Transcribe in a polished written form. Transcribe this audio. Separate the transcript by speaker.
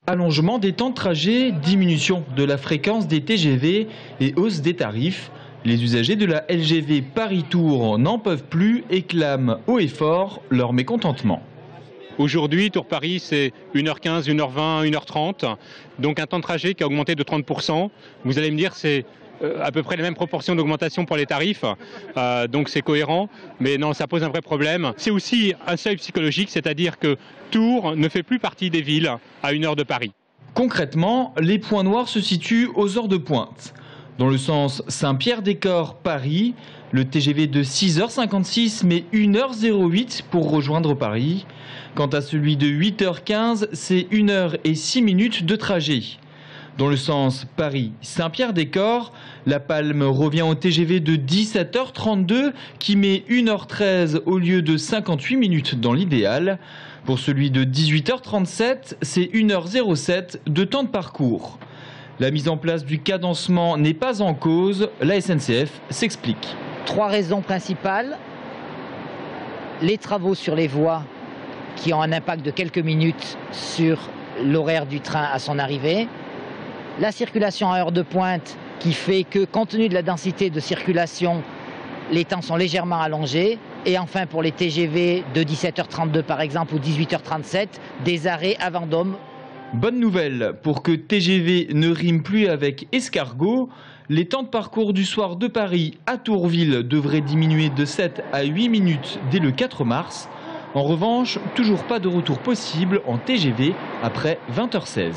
Speaker 1: Allongement des temps de trajet, diminution de la fréquence des TGV et hausse des tarifs. Les usagers de la LGV Paris-Tours n'en peuvent plus et clament haut et fort leur mécontentement.
Speaker 2: Aujourd'hui, Tours-Paris, c'est 1h15, 1h20, 1h30. Donc un temps de trajet qui a augmenté de 30%. Vous allez me dire, c'est à peu près les mêmes proportions d'augmentation pour les tarifs. Donc c'est cohérent. Mais non, ça pose un vrai problème. C'est aussi un seuil psychologique, c'est-à-dire que Tours ne fait plus partie des villes à 1 heure de Paris.
Speaker 1: Concrètement, les points noirs se situent aux heures de pointe. Dans le sens Saint-Pierre-des-Corps-Paris, le TGV de 6h56 met 1h08 pour rejoindre Paris. Quant à celui de 8h15, c'est 1h06 de trajet. Dans le sens Paris-Saint-Pierre-des-Corps, la palme revient au TGV de 17h32 qui met 1h13 au lieu de 58 minutes dans l'idéal. Pour celui de 18h37, c'est 1h07 de temps de parcours. La mise en place du cadencement n'est pas en cause, la SNCF s'explique.
Speaker 3: 3 raisons principales. Les travaux sur les voies qui ont un impact de quelques minutes sur l'horaire du train à son arrivée. La circulation à heure de pointe qui fait que, compte tenu de la densité de circulation, les temps sont légèrement allongés. Et enfin, pour les TGV de 17h32 par exemple ou 18h37, des arrêts à Vendôme.
Speaker 1: Bonne nouvelle, pour que TGV ne rime plus avec escargot, les temps de parcours du soir de Paris à Tourville devraient diminuer de 7 à 8 minutes dès le 4 mars. En revanche, toujours pas de retour possible en TGV après 20h16.